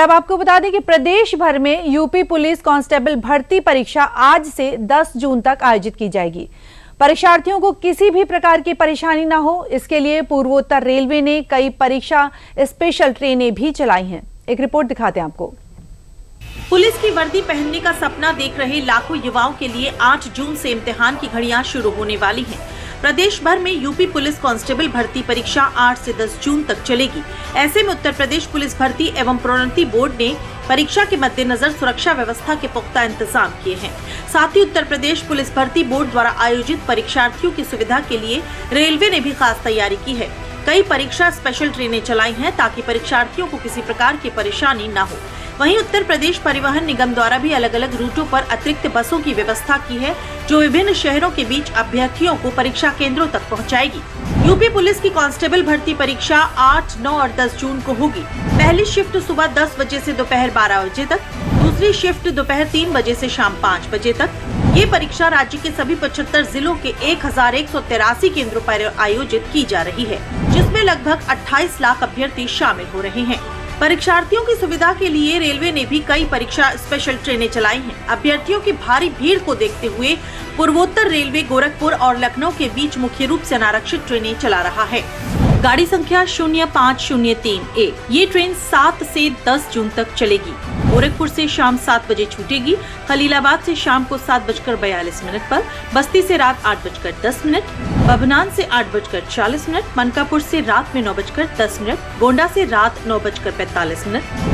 अब आपको बता दें कि प्रदेश भर में यूपी पुलिस कांस्टेबल भर्ती परीक्षा आज से 10 जून तक आयोजित की जाएगी। परीक्षार्थियों को किसी भी प्रकार की परेशानी न हो, इसके लिए पूर्वोत्तर रेलवे ने कई परीक्षा स्पेशल ट्रेनें भी चलाई हैं। एक रिपोर्ट दिखाते हैं आपको। पुलिस की वर्दी पहनने का सपना देख रहे लाखों युवाओं के लिए 8 जून से इम्तिहान की घड़ियां शुरू होने वाली हैं। प्रदेश भर में यूपी पुलिस कांस्टेबल भर्ती परीक्षा 8 से 10 जून तक चलेगी। ऐसे में उत्तर प्रदेश पुलिस भर्ती एवं प्रोन्नति बोर्ड ने परीक्षा के मद्देनजर सुरक्षा व्यवस्था के पुख्ता इंतजाम किए हैं। साथ ही उत्तर प्रदेश पुलिस भर्ती बोर्ड द्वारा आयोजित परीक्षार्थियों की सुविधा के लिए रेलवे ने भी खास तैयारी की है। कई परीक्षा स्पेशल ट्रेनें चलाई हैं ताकि परीक्षार्थियों को किसी प्रकार की परेशानी न हो। वहीं उत्तर प्रदेश परिवहन निगम द्वारा भी अलग अलग रूटों पर अतिरिक्त बसों की व्यवस्था की है, जो विभिन्न शहरों के बीच अभ्यर्थियों को परीक्षा केंद्रों तक पहुंचाएगी। यूपी पुलिस की कांस्टेबल भर्ती परीक्षा 8, 9 और 10 जून को होगी। पहली शिफ्ट सुबह 10 बजे से दोपहर 12 बजे तक, दूसरी शिफ्ट दोपहर 3 बजे से शाम 5 बजे तक। ये परीक्षा राज्य के सभी 75 जिलों के 1183 केंद्रों पर आयोजित की जा रही है, जिसमें लगभग 28 लाख अभ्यर्थी शामिल हो रहे हैं। परीक्षार्थियों की सुविधा के लिए रेलवे ने भी कई परीक्षा स्पेशल ट्रेनें चलाई हैं। अभ्यर्थियों की भारी भीड़ को देखते हुए पूर्वोत्तर रेलवे गोरखपुर और लखनऊ के बीच मुख्य रूप से अनारक्षित ट्रेनें चला रहा है। गाड़ी संख्या 0503A ये ट्रेन 7 से 10 जून तक चलेगी। गोरखपुर से शाम 7 बजे छूटेगी। खलीलाबाद से शाम को 7:42 पर, बस्ती से रात 8:10, बभनान से 8:40, मनकापुर से रात में 9:10, गोंडा से रात 9:45,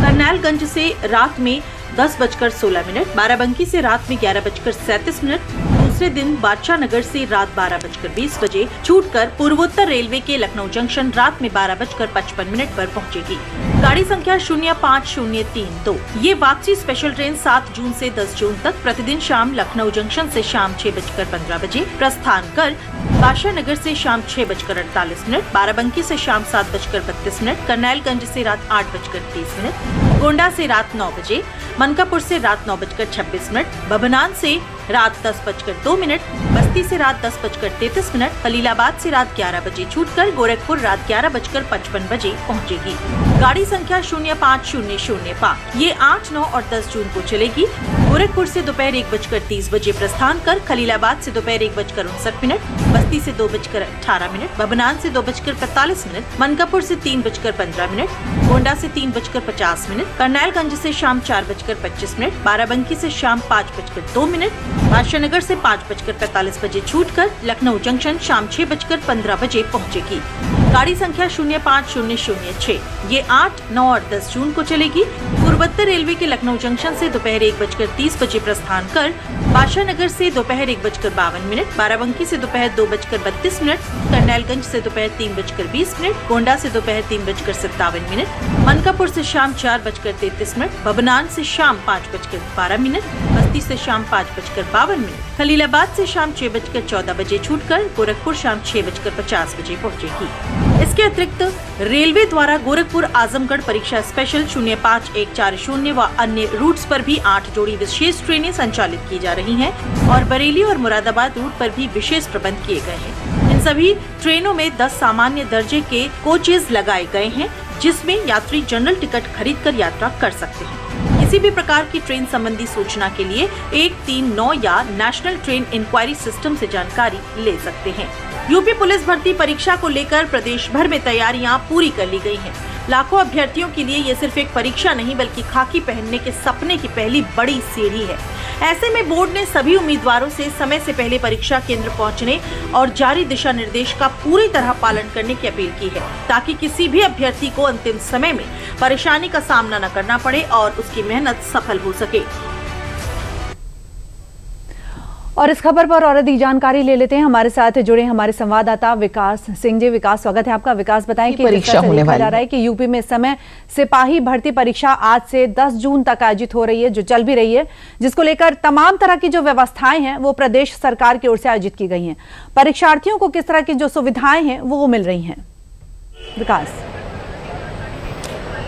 करनैलगंज से रात में 10:16, बाराबंकी से रात में 11:37, दूसरे दिन बादशाह नगर से रात 12:20 बजे छूटकर पूर्वोत्तर रेलवे के लखनऊ जंक्शन रात में 12:55 पर पहुंचेगी। गाड़ी संख्या 05032 ये वापसी स्पेशल ट्रेन 7 जून से 10 जून तक प्रतिदिन शाम लखनऊ जंक्शन से शाम 6:15 बजे प्रस्थान कर बादशाह नगर से शाम 6:48, बाराबंकी से शाम 7:32, करनैलगंज से रात 8:30, गोंडा से रात 9 बजे, मनकापुर से रात 9:26, बभनान से रात 10:02, बस्ती से रात 10:33, खलीलाबाद से रात 11 बजे छूटकर गोरखपुर रात 11:55 बजे पहुंचेगी। गाड़ी संख्या 05005 ये 8, 9 और 10 जून को चलेगी। गोरखपुर से दोपहर 1:30 बजे प्रस्थान कर खलीलाबाद से दोपहर 1:59, बस्ती से 2:18, बभनान से 2:45, मनकापुर से 3:15, गोंडा से 3:50, करनैलगंज से शाम 4:25, बाराबंकी से शाम 5:02, बादशाह नगर से 5:45 बजे छूटकर लखनऊ जंक्शन शाम 6:15 बजे पहुंचेगी। गाड़ी संख्या 05006 ये 8, 9 और 10 जून को चलेगी। पूर्वोत्तर रेलवे के लखनऊ जंक्शन से दोपहर 1:30 बजे प्रस्थान कर बादशाह नगर से दोपहर 1:52, बाराबंकी से दोपहर 2:32, करनैलगंज से दोपहर 3:20, गोंडा से दोपहर 3:57, मनकापुर से शाम 4:33, बभनान से शाम 5:12, बस्ती से शाम 5:52, खलीलाबाद से शाम 6:14 बजे छूटकर गोरखपुर शाम 6:50 बजे पहुंचेगी। इसके अतिरिक्त रेलवे द्वारा गोरखपुर आजमगढ़ परीक्षा स्पेशल 05-140 व अन्य रूट्स पर भी 8 जोड़ी विशेष ट्रेनें संचालित की जा रही हैं और बरेली और मुरादाबाद रूट पर भी विशेष प्रबंध किए गए हैं। इन सभी ट्रेनों में 10 सामान्य दर्जे के कोचेज लगाए गए हैं, जिसमें यात्री जनरल टिकट खरीद कर यात्रा कर सकते हैं। किसी भी प्रकार की ट्रेन संबंधी सूचना के लिए 139 या नेशनल ट्रेन इंक्वायरी सिस्टम से जानकारी ले सकते हैं। यूपी पुलिस भर्ती परीक्षा को लेकर प्रदेश भर में तैयारियां पूरी कर ली गई हैं। लाखों अभ्यर्थियों के लिए ये सिर्फ एक परीक्षा नहीं बल्कि खाकी पहनने के सपने की पहली बड़ी सीढ़ी है। ऐसे में बोर्ड ने सभी उम्मीदवारों से समय से पहले परीक्षा केंद्र पहुंचने और जारी दिशा निर्देश का पूरी तरह पालन करने की अपील की है, ताकि किसी भी अभ्यर्थी को अंतिम समय में परेशानी का सामना न करना पड़े और उसकी मेहनत सफल हो सके। और इस खबर पर और अधिक जानकारी ले लेते हैं। हमारे साथ जुड़े हमारे संवाददाता विकास सिंह जी। विकास, स्वागत है आपका। विकास, बताएं कि परीक्षा होने वाली जा रहा है कि यूपी में इस समय सिपाही भर्ती परीक्षा आज से 10 जून तक आयोजित हो रही है, जो चल भी रही है, जिसको लेकर तमाम तरह की जो व्यवस्थाएं हैं वो प्रदेश सरकार की ओर से आयोजित की गई हैं। परीक्षार्थियों को किस तरह की जो सुविधाएं हैं वो मिल रही हैं? विकास,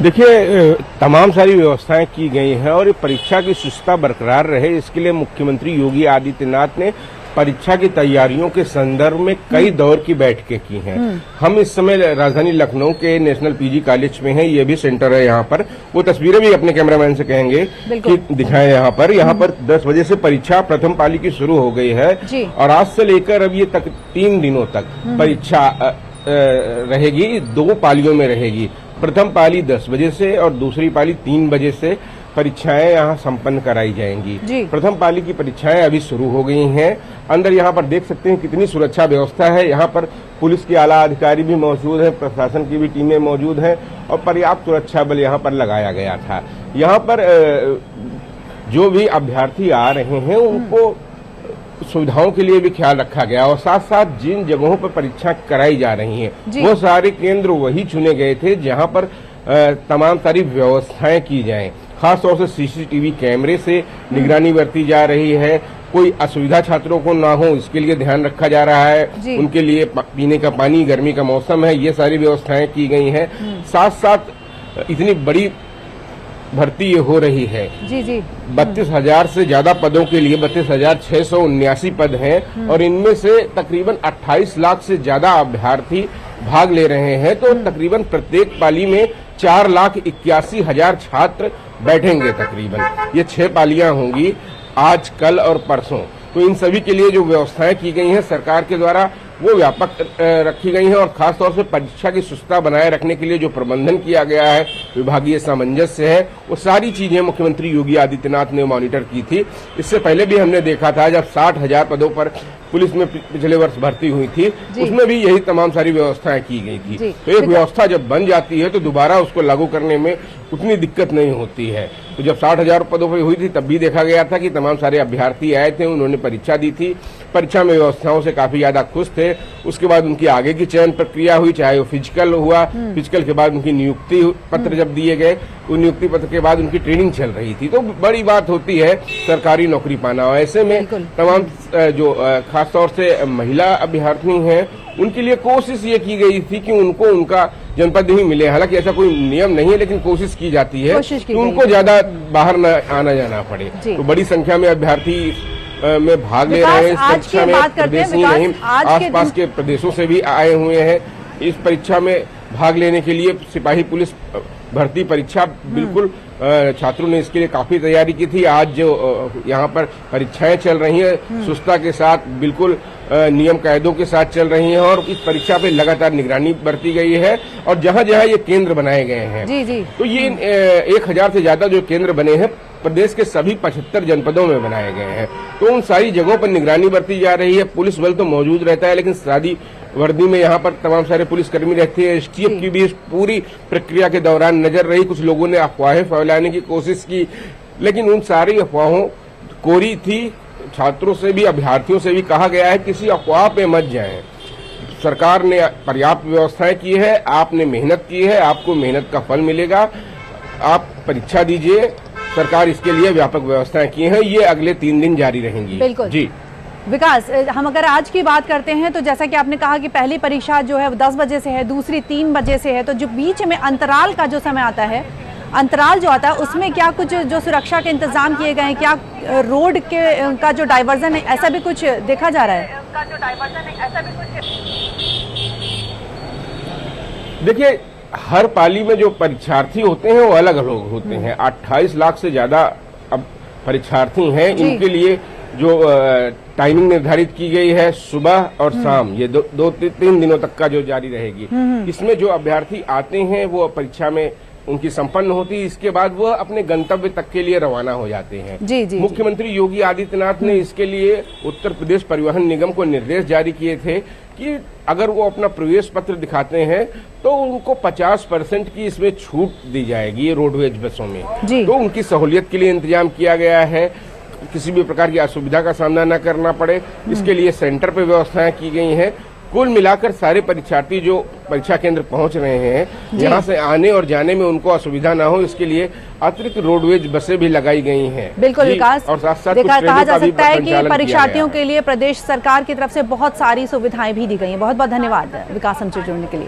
देखिए, तमाम सारी व्यवस्थाएं की गई हैं और ये परीक्षा की शुचिता बरकरार रहे, इसके लिए मुख्यमंत्री योगी आदित्यनाथ ने परीक्षा की तैयारियों के संदर्भ में कई दौर की बैठकें की हैं। हम इस समय राजधानी लखनऊ के नेशनल पीजी कॉलेज में हैं, ये भी सेंटर है यहाँ पर। वो तस्वीरें भी अपने कैमरामैन से कहेंगे कि दिखाएं यहाँ पर। यहाँ पर 10 बजे से परीक्षा प्रथम पाली की शुरू हो गई है और आज से लेकर अब ये तक 3 दिनों तक परीक्षा रहेगी, 2 पालियों में रहेगी। प्रथम पाली 10 बजे से और दूसरी पाली 3 बजे से परीक्षाएं यहाँ संपन्न कराई जाएंगी। प्रथम पाली की परीक्षाएं अभी शुरू हो गई हैं। अंदर यहाँ पर देख सकते हैं कितनी सुरक्षा व्यवस्था है। यहाँ पर पुलिस के आला अधिकारी भी मौजूद हैं, प्रशासन की भी टीमें मौजूद हैं और पर्याप्त सुरक्षा बल यहाँ पर लगाया गया था। यहाँ पर जो भी अभ्यर्थी आ रहे हैं उनको सुविधाओं के लिए भी ख्याल रखा गया और साथ साथ जिन जगहों पर परीक्षा कराई जा रही हैं वो सारे केंद्र वही चुने गए थे जहां पर तमाम सारी व्यवस्थाएं की जाएं। खासतौर से सीसीटीवी कैमरे से निगरानी बरती जा रही है। कोई असुविधा छात्रों को ना हो इसके लिए ध्यान रखा जा रहा है। उनके लिए पीने का पानी, गर्मी का मौसम है, ये सारी व्यवस्थाएं की गई हैं। साथ साथ इतनी बड़ी भर्ती ये हो रही है। 32,000 से ज्यादा पदों के लिए 32,679 पद हैं और इनमें से तकरीबन 28 लाख से ज्यादा अभ्यर्थी भाग ले रहे हैं। तो तकरीबन प्रत्येक पाली में 4,81,000 छात्र बैठेंगे। तकरीबन ये 6 पालियां होंगी, आज, कल और परसों। तो इन सभी के लिए जो व्यवस्थाएं की गई हैं सरकार के द्वारा वो व्यापक रखी गई हैं और खासतौर से परीक्षा की शुचिता बनाए रखने के लिए जो प्रबंधन किया गया है, विभागीय सामंजस्य है, वो सारी चीजें मुख्यमंत्री योगी आदित्यनाथ ने मॉनिटर की थी। इससे पहले भी हमने देखा था जब 60,000 पदों पर पुलिस में पिछले वर्ष भर्ती हुई थी, उसमें भी यही तमाम सारी व्यवस्थाएं की गई थी। तो एक व्यवस्था जब बन जाती है तो दोबारा उसको लागू करने में उतनी दिक्कत नहीं होती है। तो जब 60,000 पदों पर हुई थी तब भी देखा गया था कि तमाम सारे अभ्यर्थी आए थे, उन्होंने परीक्षा दी थी, परीक्षा में व्यवस्थाओं से काफी ज्यादा खुश थे। उसके बाद उनकी आगे की चयन प्रक्रिया हुई, चाहे वो फिजिकल हुआ, फिजिकल के बाद उनकी नियुक्ति पत्र जब दिए गए, उन नियुक्ति पत्र के बाद उनकी ट्रेनिंग चल रही थी। तो बड़ी बात होती है सरकारी नौकरी पाना। ऐसे में तमाम जो खासतौर से महिला अभ्यर्थी हैं उनके लिए कोशिश ये की गई थी कि उनको उनका जनपद ही मिले। हालांकि ऐसा कोई नियम नहीं है लेकिन कोशिश की जाती है कि उनको ज्यादा बाहर न आना जाना पड़े। तो बड़ी संख्या में अभ्यर्थी में भाग ले रहे हैं इस परीक्षा में। प्रदेश ही नहीं, आसपास के प्रदेशों से भी आए हुए हैं इस परीक्षा में भाग लेने के लिए। सिपाही पुलिस भर्ती परीक्षा बिल्कुल छात्रों ने इसके लिए काफी तैयारी की थी। आज जो यहाँ पर परीक्षाएं चल रही हैं सुस्तता के साथ, बिल्कुल नियम कायदों के साथ चल रही हैं और इस परीक्षा पे लगातार निगरानी बरती गई है। और जहाँ जहाँ ये केंद्र बनाए गए हैं तो ये 1,000 से ज्यादा जो केंद्र बने हैं प्रदेश के सभी 75 जनपदों में बनाए गए हैं। तो उन सारी जगहों पर निगरानी बरती जा रही है। पुलिस बल तो मौजूद रहता है लेकिन सादी वर्दी में यहाँ पर तमाम सारे पुलिसकर्मी रहते हैं। एसटीएफ की भी इस पूरी प्रक्रिया के दौरान नजर रही। कुछ लोगों ने अफवाहें फैलाने की कोशिश की लेकिन उन सारी अफवाहों कोरी थी। छात्रों से भी, अभ्यर्थियों से भी कहा गया है किसी अफवाह पे मत जाएं। सरकार ने पर्याप्त व्यवस्थाएं की है, आपने मेहनत की है, आपको मेहनत का फल मिलेगा। आप परीक्षा दीजिए, सरकार इसके लिए व्यापक व्यवस्थाएं की हैं। ये अगले 3 दिन जारी रहेंगी। बिल्कुल जी विकास, हम अगर आज की बात करते हैं तो जैसा कि आपने कहा कि पहली परीक्षा जो है 10 बजे से है, दूसरी 3 बजे से है, तो जो बीच में अंतराल का जो समय आता है, अंतराल जो आता है उसमें क्या कुछ जो सुरक्षा के इंतजाम किए गए हैं? क्या रोड के का जो डाइवर्जन है ऐसा भी कुछ देखा जा रहा है? देखिए, हर पाली में जो परीक्षार्थी होते हैं वो अलग अलग होते हैं। 28 लाख से ज्यादा अब परीक्षार्थी हैं। इनके लिए जो टाइमिंग निर्धारित की गई है सुबह और शाम, ये 2-3 दिनों तक का जो जारी रहेगी। इसमें जो अभ्यर्थी आते हैं वो परीक्षा में उनकी संपन्न होती है। इसके बाद वह अपने गंतव्य तक के लिए रवाना हो जाते हैं। मुख्यमंत्री योगी आदित्यनाथ ने इसके लिए उत्तर प्रदेश परिवहन निगम को निर्देश जारी किए थे कि अगर वो अपना प्रवेश पत्र दिखाते हैं तो उनको 50% की इसमें छूट दी जाएगी ये रोडवेज बसों में। तो उनकी सहूलियत के लिए इंतजाम किया गया है, किसी भी प्रकार की असुविधा का सामना न करना पड़े, इसके लिए सेंटर पे व्यवस्थाएं की गई हैं। कुल मिलाकर सारे परीक्षार्थी जो परीक्षा केंद्र पहुंच रहे हैं, यहाँ से आने और जाने में उनको असुविधा ना हो इसके लिए अतिरिक्त रोडवेज बसें भी लगाई गई हैं। बिल्कुल विकास, और साथ साथ कहा जा सकता है कि परीक्षार्थियों के लिए प्रदेश सरकार की तरफ से बहुत सारी सुविधाएं भी दी गई हैं। बहुत बहुत धन्यवाद विकास हमसे जुड़ने के लिए।